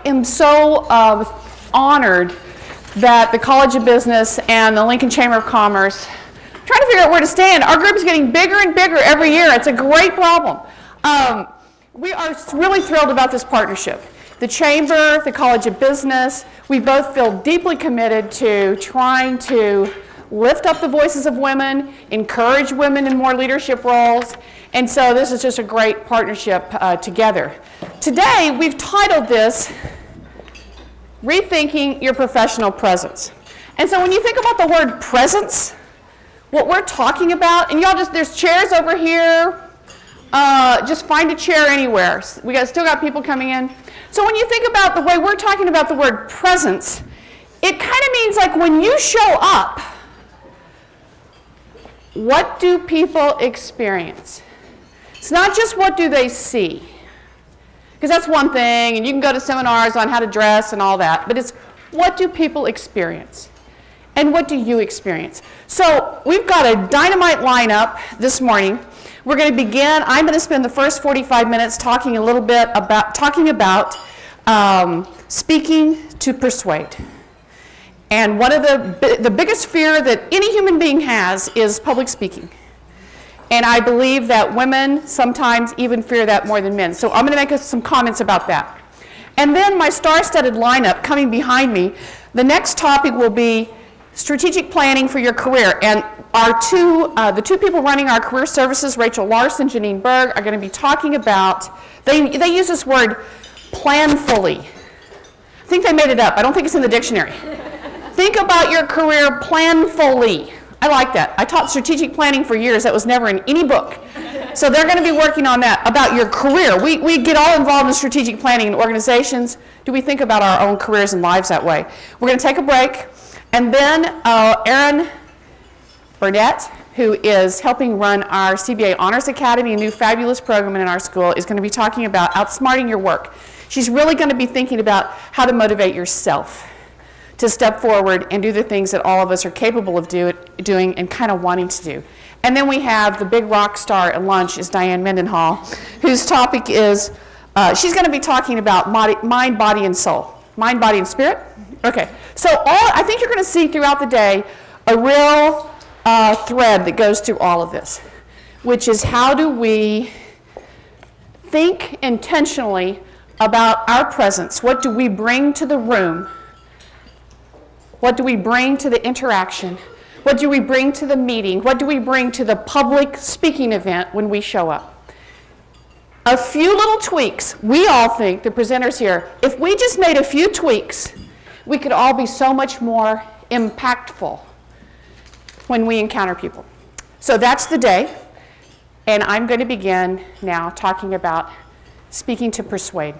am so honored that the College of Business and the Lincoln Chamber of Commerce are trying to figure out where to stand. Our group is getting bigger and bigger every year. It's a great problem. We are really thrilled about this partnership. The Chamber, the College of Business, we both feel deeply committed to trying to lift up the voices of women, encourage women in more leadership roles, and so this is just a great partnership together. Today, we've titled this, Rethinking Your Professional Presence. And so when you think about the word presence, what we're talking about, and y'all just, there's chairs over here, just find a chair anywhere. We still got people coming in. So when you think about the way we're talking about the word presence, it kind of means like when you show up, what do people experience? It's not just what do they see, because that's one thing, and you can go to seminars on how to dress and all that, but it's what do people experience, and what do you experience? So we've got a dynamite lineup this morning. We're going to begin. I'm going to spend the first 45 minutes talking a little bit about speaking to persuade. And one of the biggest fear that any human being has is public speaking. And I believe that women sometimes even fear that more than men. So I'm going to make some comments about that. And then my star-studded lineup coming behind me, the next topic will be strategic planning for your career. And the two people running our career services, Rachel Larson, Janine Berg, are going to be talking about, they use this word, planfully. I think they made it up. I don't think it's in the dictionary. Think about your career planfully. I like that. I taught strategic planning for years. That was never in any book. So they're going to be working on that, about your career. We get all involved in strategic planning in organizations. Do we think about our own careers and lives that way? We're going to take a break. And then Erin Burnett, who is helping run our CBA Honors Academy, a new fabulous program in our school, is going to be talking about outsmarting your work. She's really going to be thinking about how to motivate yourself to step forward and do the things that all of us are capable of doing and kind of wanting to do. And then we have the big rock star at lunch is Diane Mendenhall, whose topic is, she's going to be talking about mind, body, and soul. Mind, body, and spirit? Okay. So I think you're going to see throughout the day a real thread that goes through all of this, which is how do we think intentionally about our presence? What do we bring to the room? What do we bring to the interaction? What do we bring to the meeting? What do we bring to the public speaking event when we show up? A few little tweaks. We all think, the presenters here, if we just made a few tweaks, we could all be so much more impactful when we encounter people. So that's the day, and I'm going to begin now talking about speaking to persuade.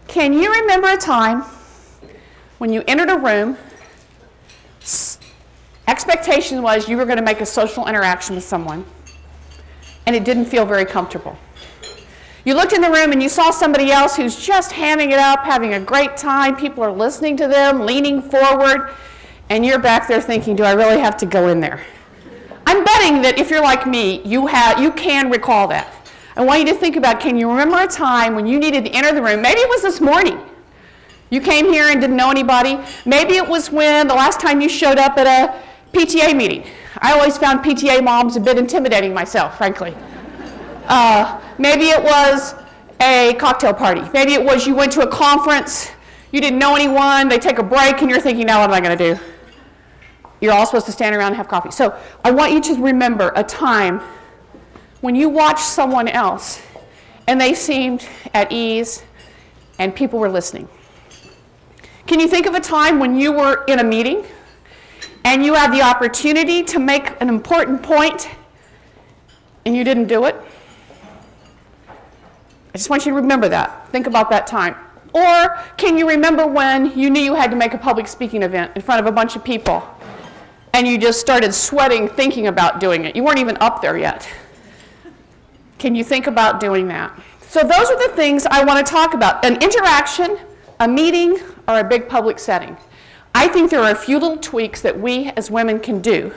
Can you remember a time when you entered a room, expectation was you were going to make a social interaction with someone, and it didn't feel very comfortable? You looked in the room and you saw somebody else who's just hamming it up, having a great time, people are listening to them, leaning forward, and you're back there thinking, do I really have to go in there? I'm betting that if you're like me, you can recall that. I want you to think about, can you remember a time when you needed to enter the room? Maybe it was this morning. You came here and didn't know anybody. Maybe it was when the last time you showed up at a PTA meeting. I always found PTA moms a bit intimidating myself, frankly. Maybe it was a cocktail party. Maybe it was you went to a conference, you didn't know anyone, they take a break, and you're thinking, now what am I going to do? You're all supposed to stand around and have coffee. So I want you to remember a time when you watched someone else and they seemed at ease and people were listening. Can you think of a time when you were in a meeting and you had the opportunity to make an important point and you didn't do it? I just want you to remember that. Think about that time. Or can you remember when you knew you had to make a public speaking event in front of a bunch of people and you just started sweating thinking about doing it? You weren't even up there yet. Can you think about doing that? So those are the things I want to talk about. An interaction, a meeting, or a big public setting. I think there are a few little tweaks that we as women can do,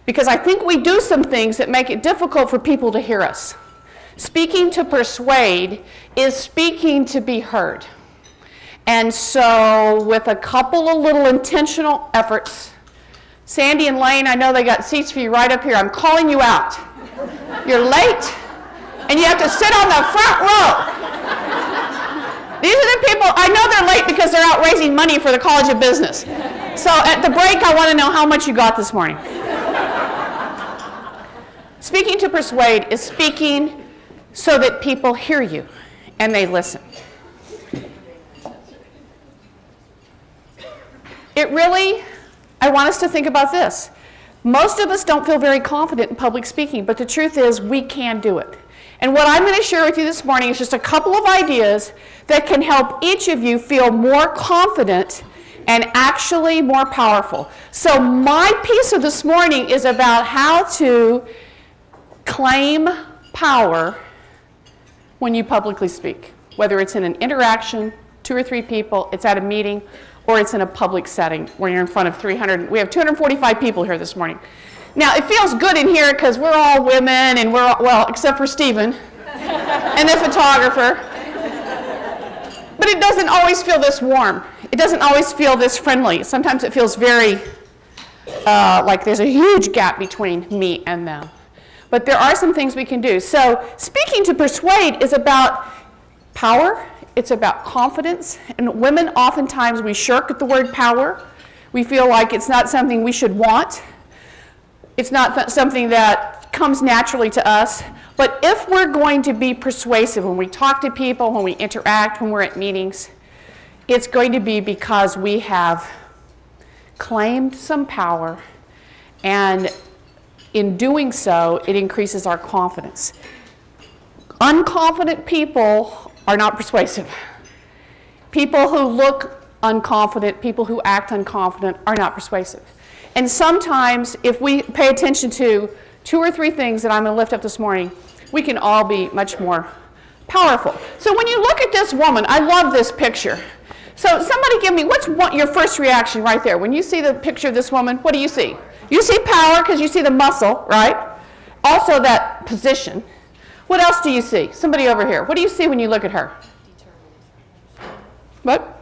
because I think we do some things that make it difficult for people to hear us. Speaking to persuade is speaking to be heard. And so with a couple of little intentional efforts, Sandy and Lane, I know they got seats for you right up here. I'm calling you out. You're late, and you have to sit on the front row. These are the people, I know they're late because they're out raising money for the College of Business. So at the break, I want to know how much you got this morning. Speaking to persuade is speaking so that people hear you and they listen. It really, I want us to think about this. Most of us don't feel very confident in public speaking, but the truth is we can do it. And what I'm going to share with you this morning is just a couple of ideas that can help each of you feel more confident and actually more powerful. So my piece of this morning is about how to claim power when you publicly speak, whether it's in an interaction, 2 or 3 people, it's at a meeting, or it's in a public setting where you're in front of 300. We have 245 people here this morning. Now, it feels good in here because we're all women, and we're all, well, except for Stephen and the photographer. But it doesn't always feel this warm. It doesn't always feel this friendly. Sometimes it feels very like there's a huge gap between me and them. But there are some things we can do. So speaking to persuade is about power. It's about confidence. And women, oftentimes, we shirk at the word power. We feel like it's not something we should want. It's not something that comes naturally to us. But if we're going to be persuasive when we talk to people, when we interact, when we're at meetings, it's going to be because we have claimed some power, and in doing so, it increases our confidence. Unconfident people are not persuasive. People who look unconfident, people who act unconfident are not persuasive. And sometimes, if we pay attention to 2 or 3 things that I'm going to lift up this morning, we can all be much more powerful. So when you look at this woman, I love this picture. So somebody give me, what's your first reaction right there? When you see the picture of this woman, what do you see? You see power because you see the muscle, right? Also that position. What else do you see? Somebody over here. What do you see when you look at her? What?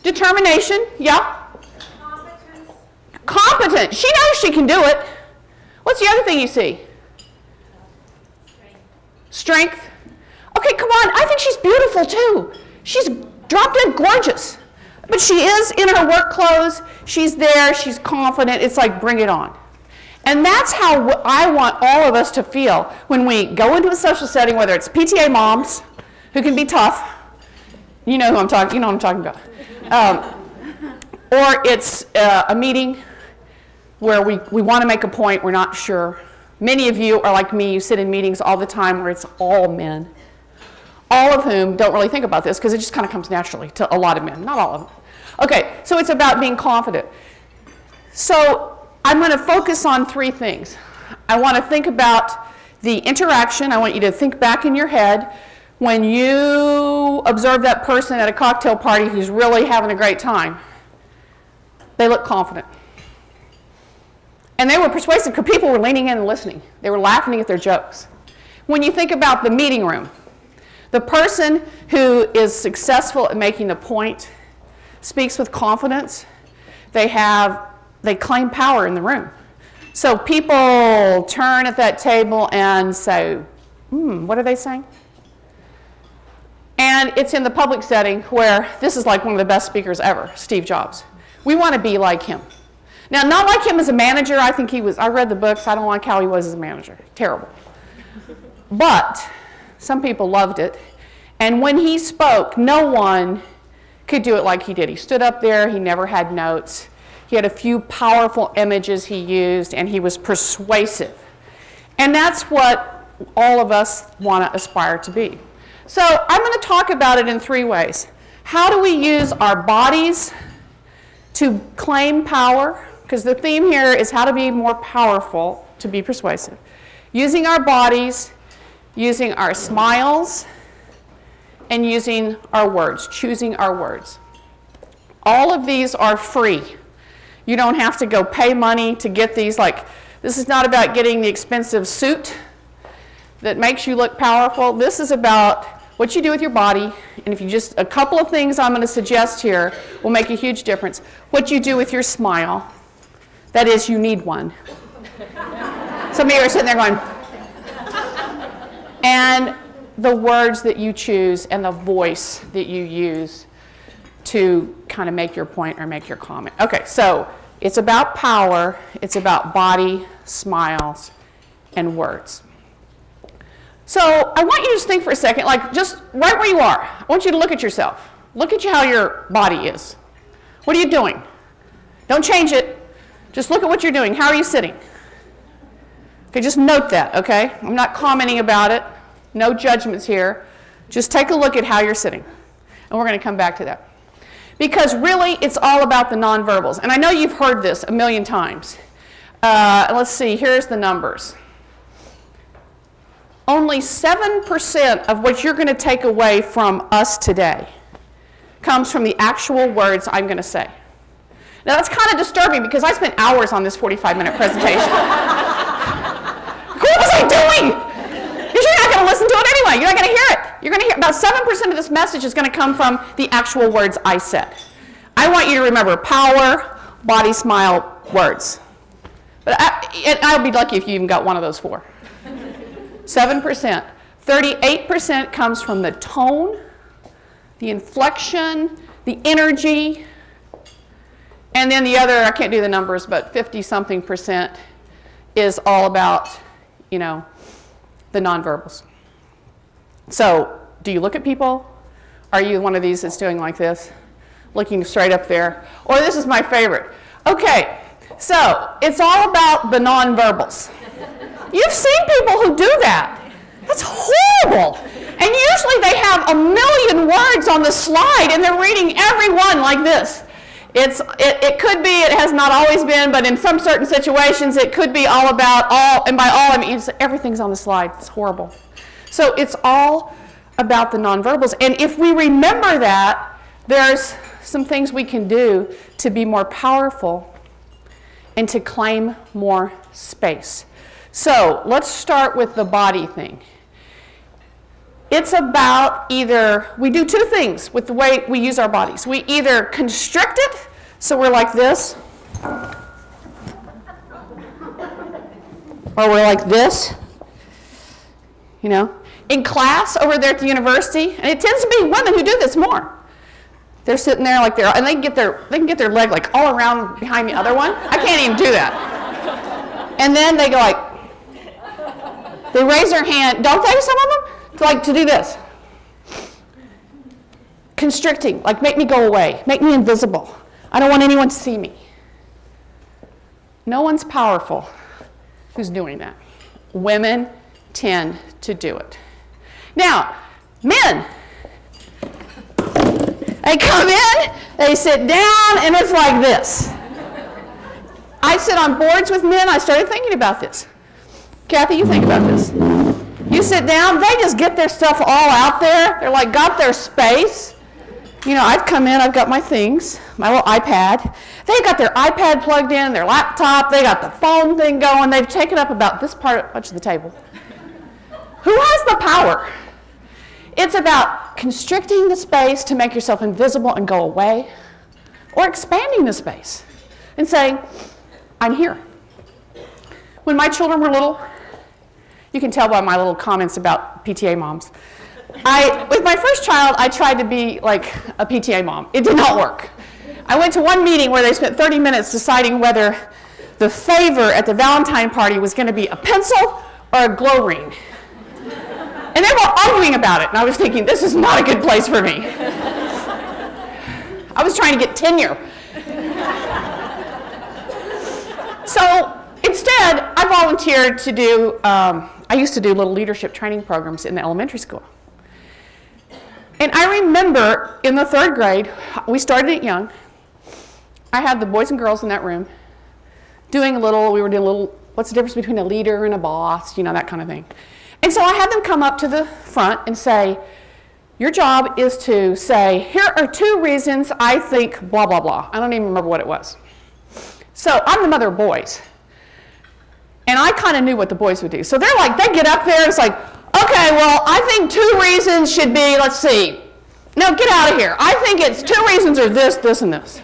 Determination, yeah. Competence. Competent. She knows she can do it. What's the other thing you see? Strength. Okay, come on. I think she's beautiful too. She's drop dead gorgeous. But she is in her work clothes. She's there. She's confident. It's like, bring it on. And that's how I want all of us to feel when we go into a social setting, whether it's PTA moms who can be tough. You know who I'm talking. You know what I'm talking about. Or it's a meeting where we want to make a point. We're not sure. Many of you are like me. You sit in meetings all the time where it's all men, all of whom don't really think about this because it just kind of comes naturally to a lot of men, not all of them. Okay, so it's about being confident. So I'm going to focus on 3 things. I want to think about the interaction. I want you to think back in your head when you observe that person at a cocktail party who's really having a great time. They look confident. And they were persuasive because people were leaning in and listening. They were laughing at their jokes. When you think about the meeting room, the person who is successful at making the point speaks with confidence. They claim power in the room. So people turn at that table and say, what are they saying? And it's in the public setting where this is like one of the best speakers ever, Steve Jobs. We want to be like him. Now, not like him as a manager. I think he was, I read the books. I don't like how he was as a manager. Terrible. But some people loved it. And when he spoke, no one could do it like he did. He stood up there. He never had notes. He had a few powerful images he used, and he was persuasive. And that's what all of us want to aspire to be. So I'm going to talk about it in 3 ways. How do we use our bodies to claim power? Because the theme here is how to be more powerful to be persuasive. Using our bodies, using our smiles, and using our words, choosing our words. All of these are free. You don't have to go pay money to get these. Like, this is not about getting the expensive suit. that makes you look powerful. This is about what you do with your body, and if you just, a couple of things I'm going to suggest here will make a huge difference. What you do with your smile, that is, you need one. Some of you are sitting there going, and the words that you choose and the voice that you use to kind of make your point or make your comment. Okay, so it's about power, it's about body, smiles, and words. So I want you to just think for a second, like just right where you are. I want you to look at yourself. Look at how your body is. What are you doing? Don't change it. Just look at what you're doing. How are you sitting? Okay, just note that, okay? I'm not commenting about it. No judgments here. Just take a look at how you're sitting. And we're going to come back to that. Because really, it's all about the nonverbals. And I know you've heard this a million times. Let's see, here's the numbers. Only 7% of what you're going to take away from us today comes from the actual words I'm going to say. Now, that's kind of disturbing because I spent hours on this 45-minute presentation. What was I doing? Because you're not going to listen to it anyway. You're not going to hear it. You're going to hear about 7% of this message is going to come from the actual words I said. I want you to remember power, body, smile, words. But I'll be lucky if you even got one of those 4. 7%. 38% comes from the tone, the inflection, the energy, and then the other, I can't do the numbers, but 50-something% is all about, you know, the nonverbals. So, do you look at people? Are you one of these that's doing like this? Looking straight up there? Or this is my favorite. Okay, so it's all about the nonverbals. You've seen people who do that. That's horrible. And usually they have a million words on the slide and they're reading every one like this. It could be, it has not always been, but in some certain situations it could be all about all, and by all I mean everything's on the slide. It's horrible. So it's all about the nonverbals. And if we remember that, there's some things we can do to be more powerful and to claim more space. So let's start with the body thing. It's about either, we do 2 things with the way we use our bodies. We either constrict it, so we're like this, or we're like this, you know. In class over there at the university, and it tends to be women who do this more. They're sitting there like and they can get their leg like all around behind the other one. I can't even do that. And then they go like, they raise their hand, don't they, some of them? Like to do this. Constricting, like make me go away, make me invisible. I don't want anyone to see me. No one's powerful who's doing that. Women tend to do it. Now, men, they come in, they sit down, and it's like this. I sit on boards with men, I started thinking about this. Kathy, you think about this. You sit down, they just get their stuff all out there. They're like, got their space. You know, I've come in, I've got my things, my little iPad. They got their iPad plugged in, their laptop, they got the phone thing going. They've taken up about this much of the table. Who has the power? It's about constricting the space to make yourself invisible and go away, or expanding the space and saying, I'm here. When my children were little, you can tell by my little comments about PTA moms. With my first child, I tried to be like a PTA mom. It did not work. I went to one meeting where they spent 30 minutes deciding whether the favor at the Valentine party was going to be a pencil or a glow ring. And they were arguing about it, and I was thinking, this is not a good place for me. I was trying to get tenure. So instead, I volunteered to do, I used to do little leadership training programs in the elementary school. And I remember in the 3rd grade, we started it young. I had the boys and girls in that room we were doing a little, what's the difference between a leader and a boss, you know, that kind of thing. And so I had them come up to the front and say, your job is to say, here are 2 reasons I think blah, blah, blah. I don't even remember what it was. So I'm the mother of boys. And I kind of knew what the boys would do. So they're like, they get up there, it's like, Okay, well, I think 2 reasons should be, let's see. No, get out of here. I think it's 2 reasons are this, this, and this.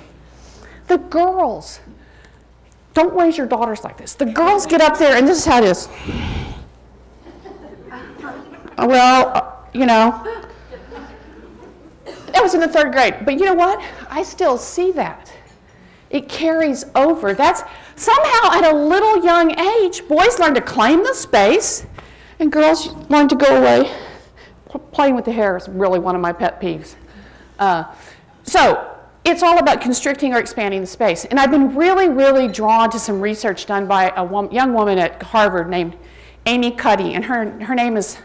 The girls, don't raise your daughters like this. The girls get up there, and this is how it is. Well, you know, that was in the 3rd grade. But you know what? I still see that. It carries over. That's somehow at a little young age, boys learn to claim the space, and girls learn to go away. Playing with the hair is really one of my pet peeves. So it's all about constricting or expanding the space. And I've been really, really drawn to some research done by a young woman at Harvard named Amy Cuddy, and her name is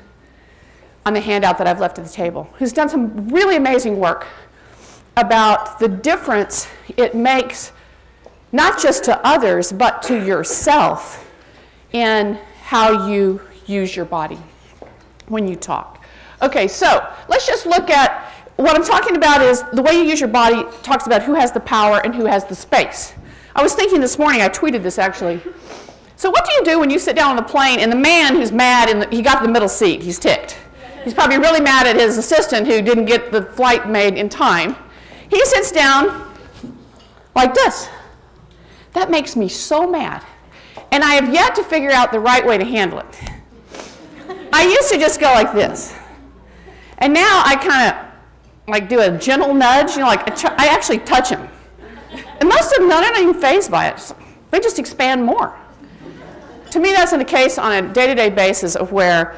on the handout that I've left at the table, who's done some really amazing work about the difference it makes, not just to others, but to yourself in how you use your body when you talk. Okay, so let's just look at what I'm talking about is the way you use your body talks about who has the power and who has the space. I was thinking this morning, I tweeted this actually. So what do you do when you sit down on the plane and the man who's mad, and he got the middle seat, he's ticked. He's probably really mad at his assistant who didn't get the flight made in time. He sits down like this. That makes me so mad. And I have yet to figure out the right way to handle it. I used to just go like this. And now I kind of like do a gentle nudge, you know, like I actually touch him. And most of them, they're not even fazed by it. They just expand more. To me, that's in the case on a day-to-day basis of where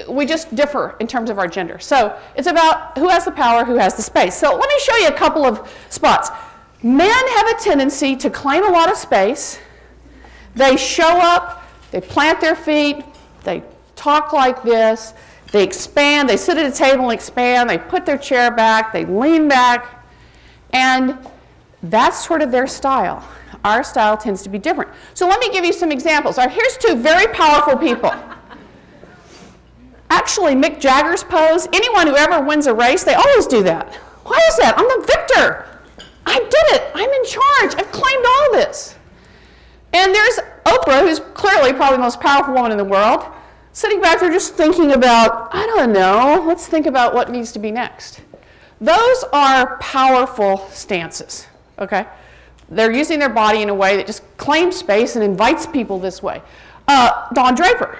we just differ in terms of our gender. So it's about who has the power, who has the space. So let me show you a couple of spots. Men have a tendency to claim a lot of space. They show up, they plant their feet, they talk like this, they expand, they sit at a table and expand, they put their chair back, they lean back, and that's sort of their style. Our style tends to be different. So let me give you some examples. All right, here's 2 very powerful people. Actually, Mick Jagger's pose, anyone who ever wins a race, they always do that. Why is that? I'm the victor. I did it. I'm in charge. I've claimed all this. And there's Oprah, who's clearly probably the most powerful woman in the world, sitting back there just thinking about, I don't know, let's think about what needs to be next. Those are powerful stances, okay? They're using their body in a way that just claims space and invites people this way. Don Draper.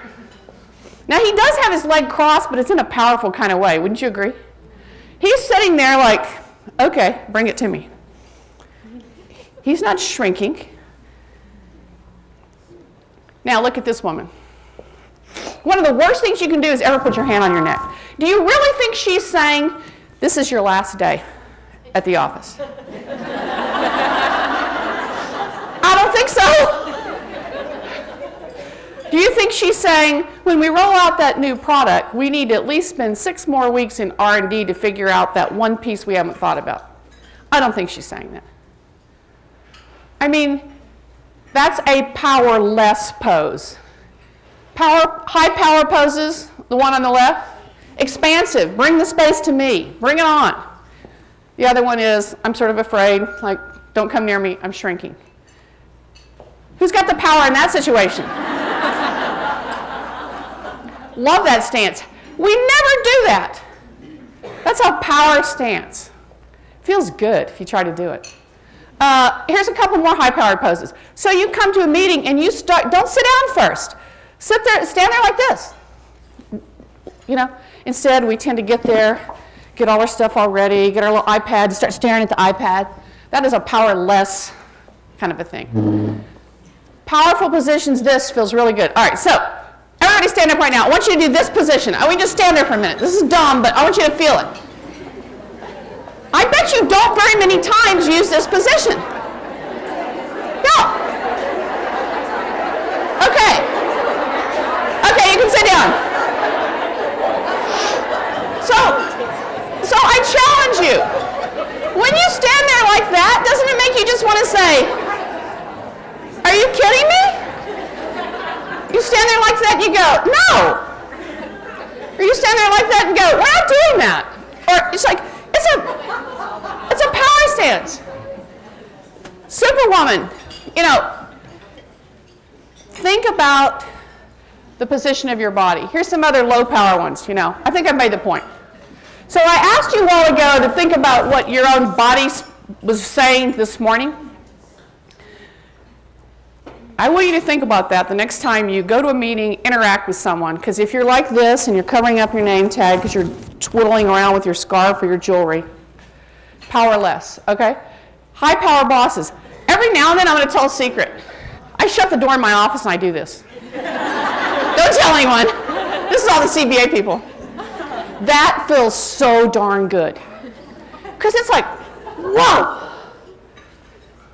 Now, he does have his leg crossed, but it's in a powerful kind of way. Wouldn't you agree? He's sitting there like, okay, bring it to me. He's not shrinking. Now, look at this woman. One of the worst things you can do is ever put your hand on your neck. Do you really think she's saying, this is your last day at the office? I don't think so. Do you think she's saying, when we roll out that new product, we need to at least spend 6 more weeks in R&D to figure out that one piece we haven't thought about? I don't think she's saying that. I mean, that's a powerless pose. High power poses, the one on the left, expansive, bring the space to me, bring it on. The other one is, I'm sort of afraid, like, don't come near me, I'm shrinking. Who's got the power in that situation? Love that stance. We never do that. That's a power stance. Feels good if you try to do it. Here's a couple more high-powered poses. So you come to a meeting and you start, don't sit down first. Sit there, stand there like this. You know, instead we tend to get there, get all our stuff all ready, get our little iPad, start staring at the iPad. That is a powerless kind of a thing. Powerful positions, this feels really good. All right, so everybody stand up right now. I want you to do this position. I want you to stand there for a minute. This is dumb, but I want you to feel it. I bet you don't very many times use this position. No. Okay. Okay, you can sit down. So I challenge you. When you stand there like that, doesn't it make you just want to say, are you kidding me? You stand there like that and you go, no. Or you stand there like that and go, we're not doing that. Or it's like, it's a power stance. Superwoman, you know, think about the position of your body. Here's some other low power ones, you know. I think I've made the point. So I asked you a while ago to think about what your own body was saying this morning. I want you to think about that the next time you go to a meeting, interact with someone, because if you're like this and you're covering up your name tag because you're twiddling around with your scarf or your jewelry, powerless, okay? High power bosses. Every now and then I'm going to tell a secret. I shut the door in my office and I do this. Don't tell anyone. This is all the CBA people. That feels so darn good. Because it's like, whoa.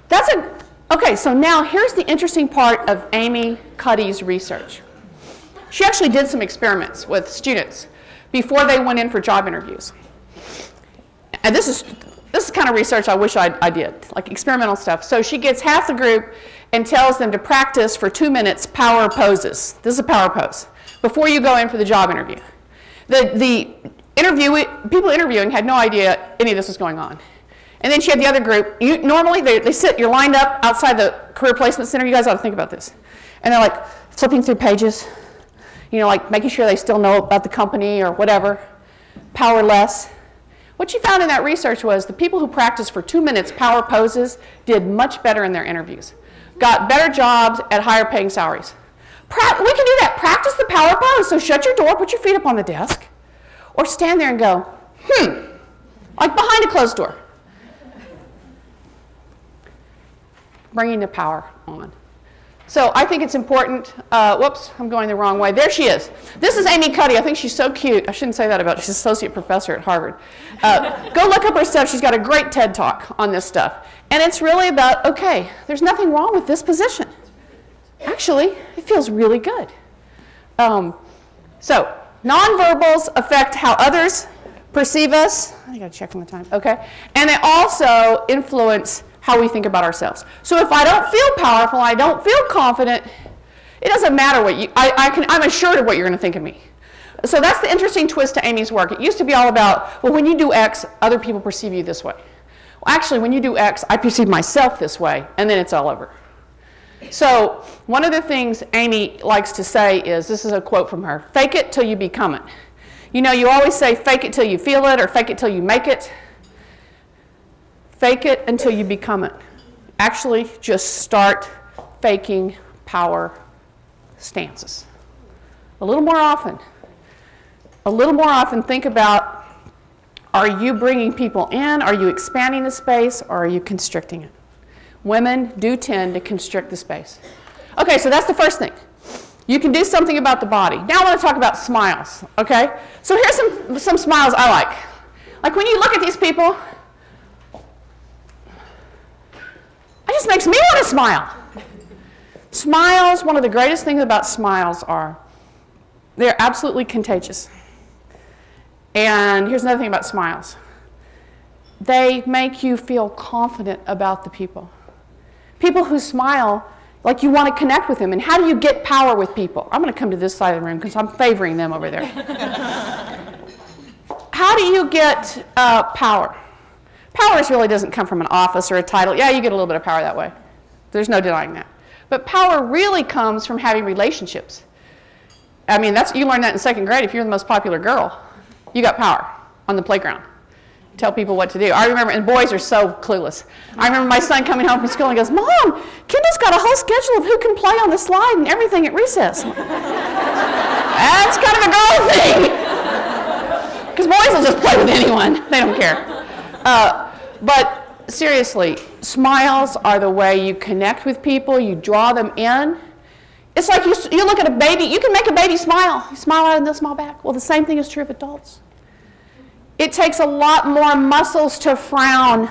That's a... Okay, so now here's the interesting part of Amy Cuddy's research. She actually did some experiments with students before they went in for job interviews. And this is kind of research I wish I did, like experimental stuff. So she gets half the group and tells them to practice for 2 minutes power poses. This is a power pose before you go in for the job interview. The people interviewing had no idea any of this was going on. And then she had the other group. Normally, you're lined up outside the career placement center. You guys ought to think about this. And they're like flipping through pages, you know, like making sure they still know about the company or whatever. Powerless. What she found in that research was the people who practiced for 2 minutes power poses did much better in their interviews. Got better jobs at higher paying salaries. We can do that. Practice the power pose. So shut your door, put your feet up on the desk, or stand there and go, like behind a closed door. Bringing the power on. So I think it's important. Whoops, I'm going the wrong way. There she is. This is Amy Cuddy. I think she's so cute. I shouldn't say that about her. She's associate professor at Harvard. Go look up her stuff. She's got a great TED Talk on this stuff. And it's really about, okay, there's nothing wrong with this position. Actually, it feels really good. So nonverbals affect how others perceive us. I got to check on the time. Okay. And they also influence how we think about ourselves. So if I don't feel powerful, I don't feel confident, it doesn't matter what I'm assured of what you're going to think of me. So that's the interesting twist to Amy's work. It used to be all about, well, when you do X, other people perceive you this way. Well, actually, when you do X, I perceive myself this way, and then it's all over. So one of the things Amy likes to say is, this is a quote from her, fake it till you become it. You know, you always say fake it till you feel it or fake it till you make it. Fake it until you become it. Actually, just start faking power stances. A little more often. A little more often, think about, are you bringing people in? Are you expanding the space? Or are you constricting it? Women do tend to constrict the space. Okay, so that's the first thing. You can do something about the body. Now I want to talk about smiles, okay? So here's some smiles I like. Like when you look at these people, it just makes me want to smile. Smiles, one of the greatest things about smiles are they're absolutely contagious. And here's another thing about smiles. They make you feel confident about the people. People who smile, like you want to connect with them. And how do you get power with people? I'm going to come to this side of the room because I'm favoring them over there. How do you get power? Power really doesn't come from an office or a title. Yeah, you get a little bit of power that way. There's no denying that. But power really comes from having relationships. I mean, you learn that in second grade. If you're the most popular girl, you got power on the playground. Tell people what to do. I remember, and boys are so clueless. I remember my son coming home from school and goes, Mom, Kendall's got a whole schedule of who can play on the slide and everything at recess. That's kind of a girl thing. Because boys will just play with anyone. They don't care. But seriously, smiles are the way you connect with people, you draw them in. It's like you look at a baby, you can make a baby smile. You smile at them, they'll smile back. Well, the same thing is true of adults. It takes a lot more muscles to frown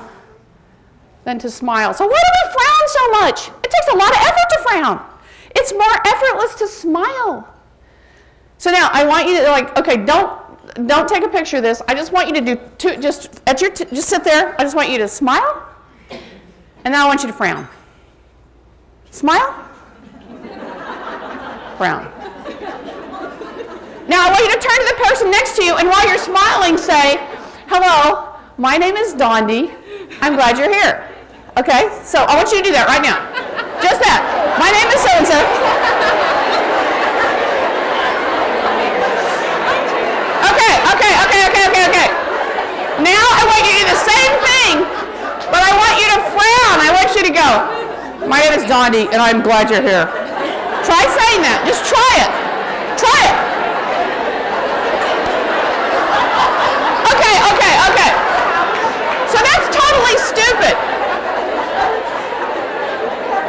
than to smile. So why do we frown so much? It takes a lot of effort to frown. It's more effortless to smile. So now I want you to okay, don't take a picture of this. I just want you to do just sit there. I just want you to smile, and then I want you to frown. Smile, frown. Now I want you to turn to the person next to you, and while you're smiling, say, "Hello, my name is Donde. I'm glad you're here." Okay, so I want you to do that right now. Just that. My name is so-and-so. Okay. Now I want you to do the same thing, but I want you to frown. I want you to go, my name is Donde, and I'm glad you're here. Try saying that. Just try it. Try it. Okay. So that's totally stupid.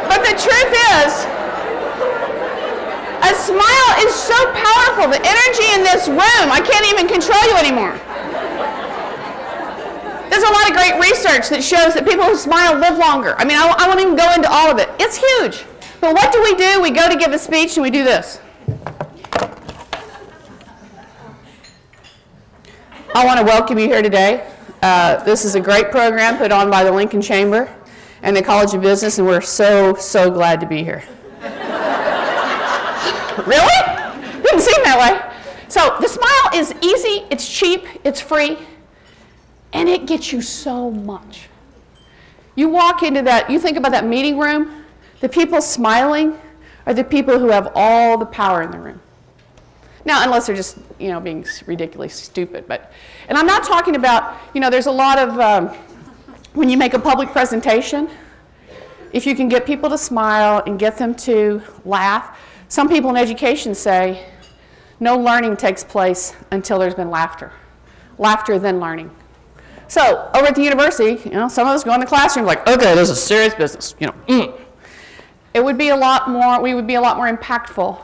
But the truth is, a smile is so powerful. The energy in this room, I can't even control you anymore. There's a lot of great research that shows that people who smile live longer. I mean, I won't even go into all of it. It's huge. But what do? We go to give a speech and we do this. I want to welcome you here today. This is a great program put on by the Lincoln Chamber and the College of Business, and we're so glad to be here. Really? Didn't seem that way. So the smile is easy, it's cheap, it's free, and it gets you so much. You walk into that, you think about that meeting room, the people smiling are the people who have all the power in the room. Now, unless they're just, being ridiculously stupid. And I'm not talking about, there's a lot of, when you make a public presentation, if you can get people to smile and get them to laugh. Some people in education say, no learning takes place until there's been laughter. Laughter, then learning. So, over at the university, some of us go in the classroom like, okay, this is serious business, It would be a lot more, we would be a lot more impactful.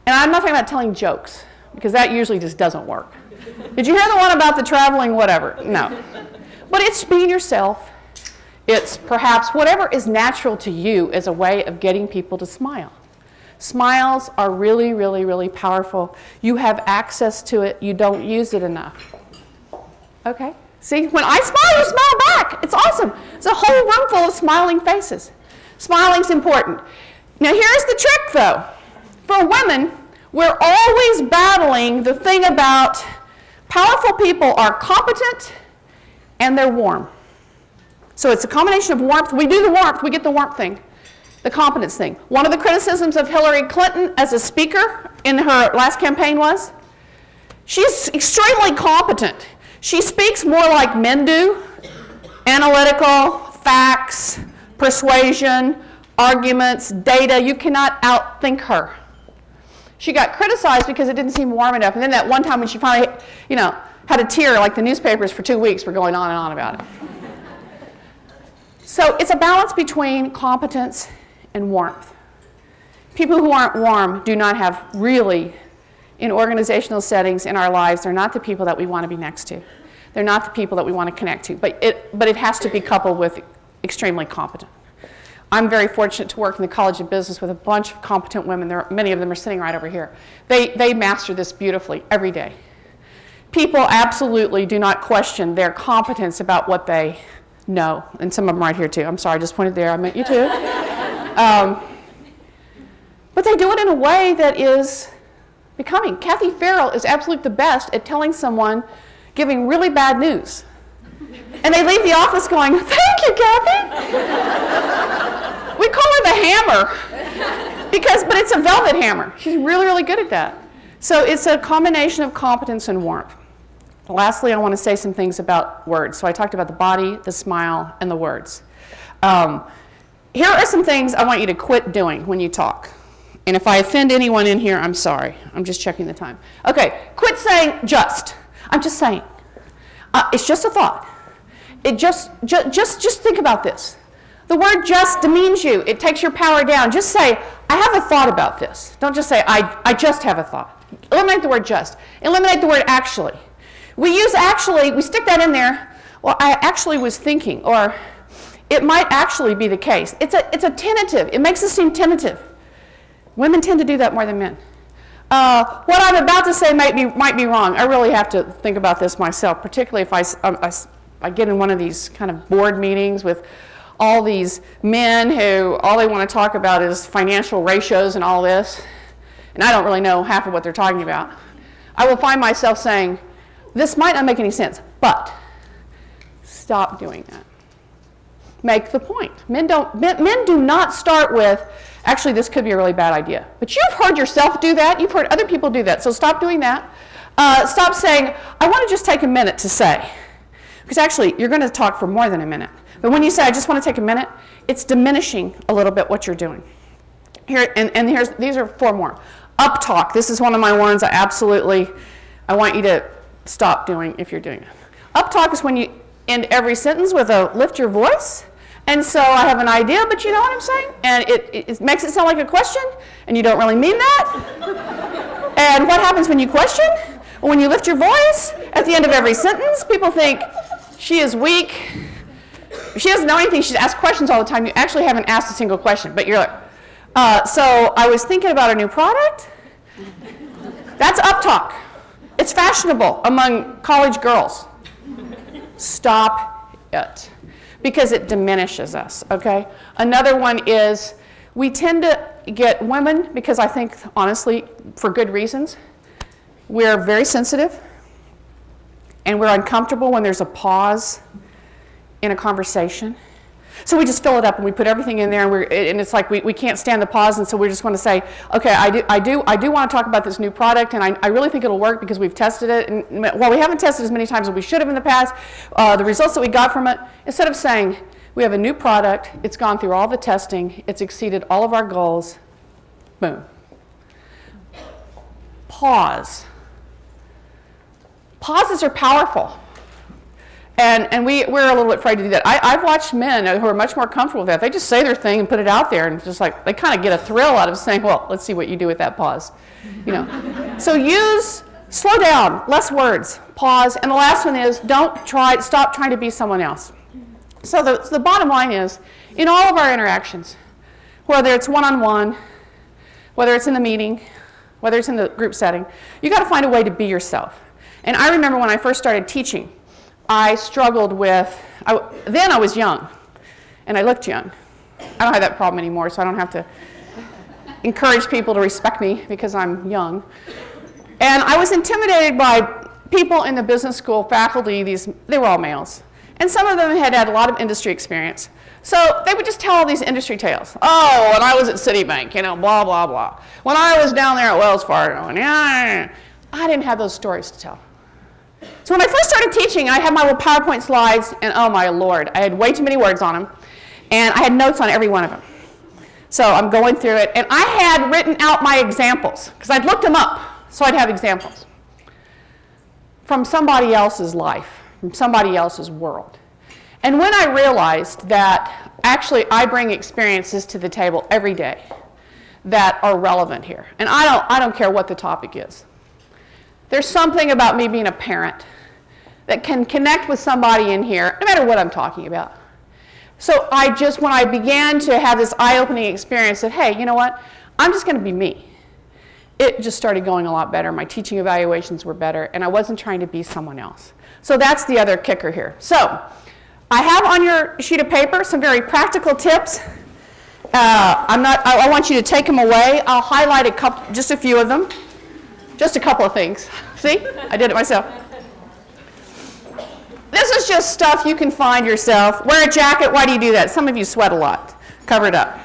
And I'm not talking about telling jokes, because that usually just doesn't work. Did you hear the one about the traveling whatever? No. But it's being yourself. It's perhaps whatever is natural to you as a way of getting people to smile. Smiles are really powerful. You have access to it. You don't use it enough. Okay? See, when I smile, you smile back. It's awesome. It's a whole room full of smiling faces. Smiling's important. Now here's the trick though. For women, we're always battling the thing about powerful people are competent and they're warm. So it's a combination of warmth. We do the warmth, we get the warmth thing, the competence thing. One of the criticisms of Hillary Clinton as a speaker in her last campaign was, she's extremely competent. She speaks more like men do, analytical, facts, persuasion, arguments, data. You cannot outthink her. She got criticized because it didn't seem warm enough. And then that one time when she finally, had a tear, like the newspapers for 2 weeks were going on and on about it. So it's a balance between competence and warmth. People who aren't warm do not have really, in organizational settings in our lives, they're not the people that we want to be next to. They're not the people that we want to connect to. But it has to be coupled with extremely competent. I'm very fortunate to work in the College of Business with a bunch of competent women. Many of them are sitting right over here. They master this beautifully every day. People absolutely do not question their competence about what they know. And some of them right here too. I'm sorry, I just pointed there. I meant you too. But they do it in a way that is becoming. Kathy Farrell is absolutely the best at telling someone, giving really bad news. And they leave the office going, thank you, Kathy. We call her the hammer, but it's a velvet hammer. She's really good at that. So it's a combination of competence and warmth. Lastly, I want to say some things about words. So I talked about the body, the smile, and the words. Here are some things I want you to quit doing when you talk. And if I offend anyone in here, I'm sorry. I'm just checking the time. Okay, quit saying just. I'm just saying. It's just a thought. Just think about this. The word just demeans you. It takes your power down. Just say, I have a thought about this. Don't just say, I just have a thought. Eliminate the word just. Eliminate the word actually. We use actually, we stick that in there. Well, I actually was thinking, or it might actually be the case. It's a tentative. It makes us seem tentative. Women tend to do that more than men. What I'm about to say might be wrong. I really have to think about this myself, particularly if I get in one of these kind of board meetings with all these men who all they want to talk about is financial ratios and all this, and I don't really know half of what they're talking about. I will find myself saying, this might not make any sense, but stop doing that. Make the point. Men do not start with, actually this could be a really bad idea. But you've heard yourself do that. You've heard other people do that. So stop doing that. Stop saying, I want to just take a minute to say. Because actually, you're going to talk for more than a minute. But when you say, I just want to take a minute, it's diminishing a little bit what you're doing. Here, and these are 4 more. Up talk. This is one of my ones I want you to stop doing if you're doing it. Up talk is when you end every sentence with a lift your voice. And so I have an idea, but you know what I'm saying? And it makes it sound like a question, and you don't really mean that. And what happens when you question? When you lift your voice at the end of every sentence, people think she is weak. She doesn't know anything. She asks questions all the time. You actually haven't asked a single question, but you're like, so I was thinking about a new product. That's up talk. It's fashionable among college girls. Stop it. Because it diminishes us, okay? Another one is we tend to get women, because I think, honestly, for good reasons, we're very sensitive and we're uncomfortable when there's a pause in a conversation. So we just fill it up and we put everything in there, and it's like we can't stand the pause, and so we're just going to say, okay, I do want to talk about this new product, and I really think it'll work because we've tested it, and while we haven't tested as many times as we should have in the past, the results that we got from it, instead of saying, we have a new product, it's gone through all the testing, it's exceeded all of our goals, boom. Pause. Pauses are powerful. And we're a little bit afraid to do that. I've watched men who are much more comfortable with that. They just say their thing and put it out there, and just like they kind of get a thrill out of saying, well, let's see what you do with that pause. You know. So slow down, less words, pause. And the last one is stop trying to be someone else. So the bottom line is, in all of our interactions, whether it's one-on-one, whether it's in the meeting, whether it's in the group setting, you got to find a way to be yourself. And I remember when I first started teaching, I struggled with, then I was young, and I looked young. I don't have that problem anymore, so I don't have to encourage people to respect me because I'm young. And I was intimidated by people in the business school, faculty, they were all males. And some of them had a lot of industry experience. So they would just tell all these industry tales. Oh, when I was at Citibank, blah, blah, blah. When I was down there at Wells Fargo, and I didn't have those stories to tell. So when I first started teaching, I had my little PowerPoint slides, and oh my Lord, I had way too many words on them, and I had notes on every one of them. So I'm going through it, and I had written out my examples, because I'd looked them up, so I'd have examples from somebody else's life, from somebody else's world. And when I realized that actually I bring experiences to the table every day that are relevant here, and I don't care what the topic is. There's something about me being a parent that can connect with somebody in here, no matter what I'm talking about. So when I began to have this eye-opening experience, said, hey, you know what? I'm just going to be me. It just started going a lot better. My teaching evaluations were better, and I wasn't trying to be someone else. So that's the other kicker here. So I have on your sheet of paper some very practical tips. I want you to take them away. I'll highlight just a few of them. Just a couple of things. See? I did it myself. This is just stuff you can find yourself. Wear a jacket. Why do you do that? Some of you sweat a lot. Cover it up.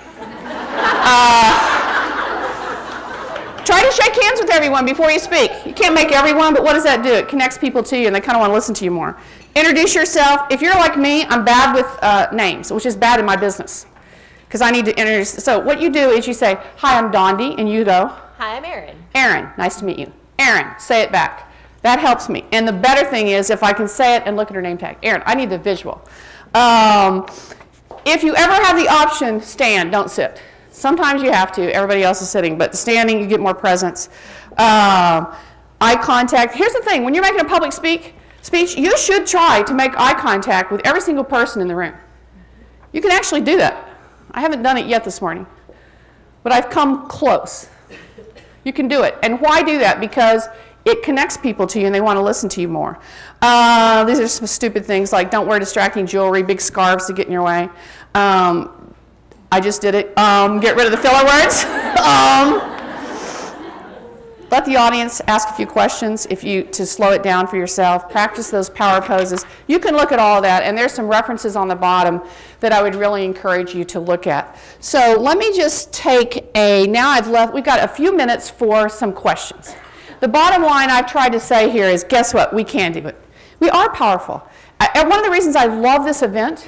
Try to shake hands with everyone before you speak. You can't make everyone, but what does that do? It connects people to you, and they kind of want to listen to you more. Introduce yourself. If you're like me, I'm bad with names, which is bad in my business, because I need to introduce. So what you do is you say, hi, I'm Donde, and you go, hi, I'm Erin. Erin, nice to meet you. Erin, say it back. That helps me. And the better thing is if I can say it and look at her name tag. Erin, I need the visual. If you ever have the option, stand, don't sit. Sometimes you have to. Everybody else is sitting. But standing, you get more presence. Eye contact. Here's the thing. When you're making a public speech, you should try to make eye contact with every single person in the room. You can actually do that. I haven't done it yet this morning. But I've come close. You can do it. And why do that? Because it connects people to you and they want to listen to you more. These are some stupid things like don't wear distracting jewelry, big scarves to get in your way. I just did it. Get rid of the filler words. Let the audience ask a few questions to slow it down for yourself. Practice those power poses. You can look at all of that, and there's some references on the bottom that I would really encourage you to look at. So let me just take we've got a few minutes for some questions. the bottom line I've tried to say here is, guess what? We can do it. We are powerful. And one of the reasons I love this event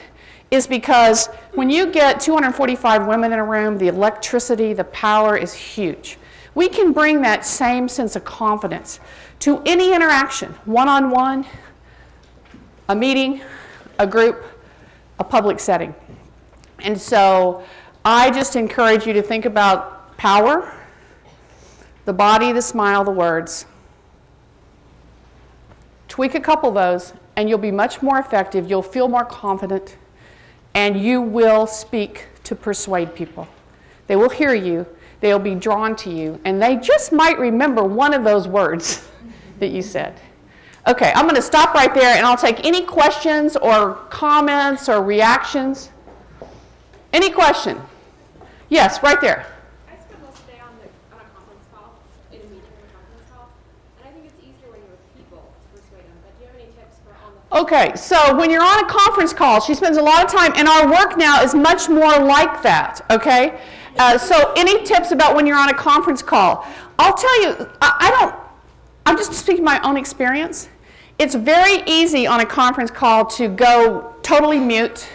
is because when you get 245 women in a room, the electricity, the power is huge. We can bring that same sense of confidence to any interaction, one-on-one, a meeting, a group, a public setting. And so I just encourage you to think about power, the body, the smile, the words. Tweak a couple of those, and you'll be much more effective. You'll feel more confident, and you will speak to persuade people. They will hear you. They'll be drawn to you, and they just might remember one of those words that you said. Okay, I'm going to stop right there, and I'll take any questions or comments or reactions. Any question? Yes, right there. I spend most of the day on a conference call, in a meeting or a conference call, and I think it's easier when you're with people to persuade them. But do you have any tips for on the phone? Okay, so when you're on a conference call, she spends a lot of time, and our work now is much more like that, okay? So any tips about when you're on a conference call? I'll tell you, I'm just speaking my own experience. It's very easy on a conference call to go totally mute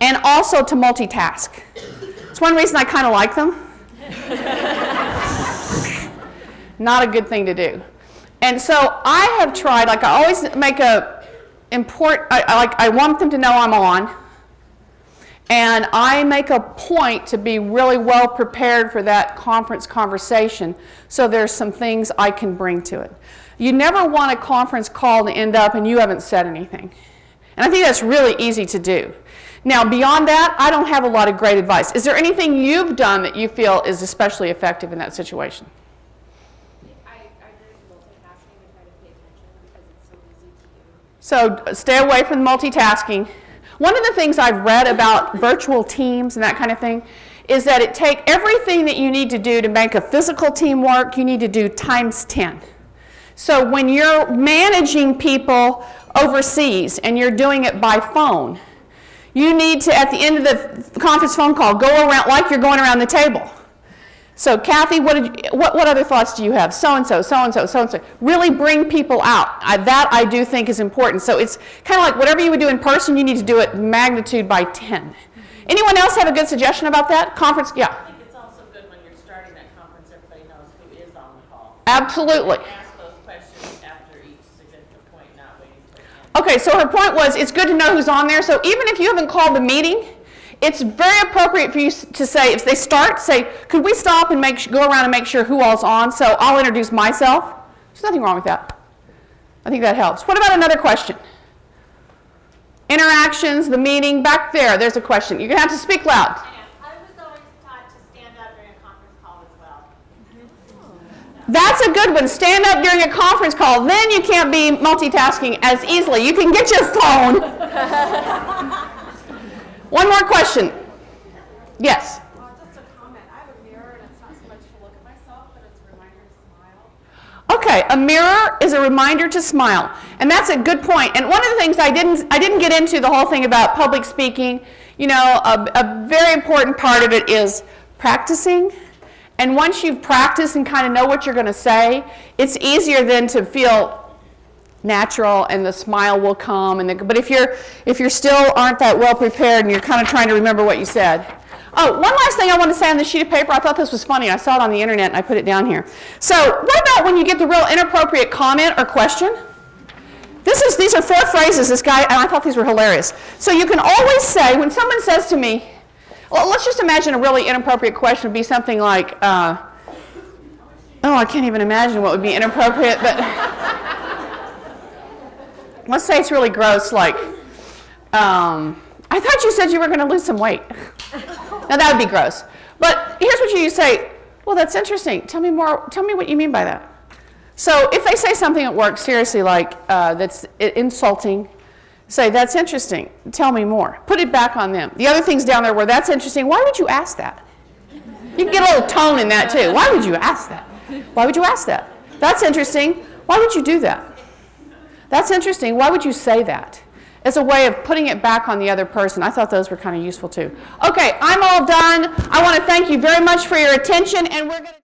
and also to multitask. It's one reason I kind of like them. Not a good thing to do. And so I have tried, like I always make I want them to know I'm on. And I make a point to be really well prepared for that conference conversation, so there's some things I can bring to it. You never want a conference call to end up and you haven't said anything. And I think that's really easy to do. Now, beyond that, I don't have a lot of great advice. Is there anything you've done that you feel is especially effective in that situation? I agree with multitasking and try to pay attention because it's so easy to do. So stay away from multitasking. One of the things I've read about virtual teams and that kind of thing is that it takes everything that you need to do to make a physical team work, you need to do times 10. So when you're managing people overseas and you're doing it by phone, you need to, at the end of the conference phone call, go around like you're going around the table. So Kathy, what other thoughts do you have? So-and-so, so-and-so, so-and-so. Really bring people out. That I do think is important. So it's kind of like whatever you would do in person, you need to do it magnitude by 10. Anyone else have a good suggestion about that? Conference, yeah. I think it's also good when you're starting that conference, everybody knows who is on the call. Absolutely. Ask those questions after each significant point, not waiting for the end. Okay, so her point was it's good to know who's on there. So even if you haven't called the meeting, it's very appropriate for you to say, if they start, say, could we stop and go around and make sure who all's on? So I'll introduce myself. There's nothing wrong with that. I think that helps. What about another question? Interactions, the meeting, back there, there's a question. You're going to have to speak loud. I was always taught to stand up during a conference call as well. That's a good one. Stand up during a conference call. Then you can't be multitasking as easily. You can get your phone. One more question. Yes? Just a comment. I have a mirror, and it's not so much to look at myself, but it's a reminder to smile. Okay, a mirror is a reminder to smile. And that's a good point. And one of the things I didn't get into the whole thing about public speaking. You know, a very important part of it is practicing. And once you've practiced and kind of know what you're going to say, it's easier then to feel natural, and the smile will come. But if you're still aren't that well prepared and you're kind of trying to remember what you said. Oh, one last thing I want to say on this sheet of paper. I thought this was funny. I saw it on the internet and I put it down here. So what about when you get the real inappropriate comment or question? These are 4 phrases, this guy, and I thought these were hilarious. So you can always say, when someone says to me, well, let's just imagine a really inappropriate question would be something like, oh, I can't even imagine what would be inappropriate, but let's say it's really gross, like, I thought you said you were going to lose some weight. Now that would be gross. But here's what you say, well, that's interesting. Tell me more. Tell me what you mean by that. So if they say something at work, seriously, like that's insulting, say, that's interesting. Tell me more. Put it back on them. The other things down there were, that's interesting. Why would you ask that? You can get a little tone in that too. Why would you ask that? Why would you ask that? That's interesting. Why would you do that? That's interesting. Why would you say that? As a way of putting it back on the other person. I thought those were kind of useful too. Okay, I'm all done. I want to thank you very much for your attention, and we're going to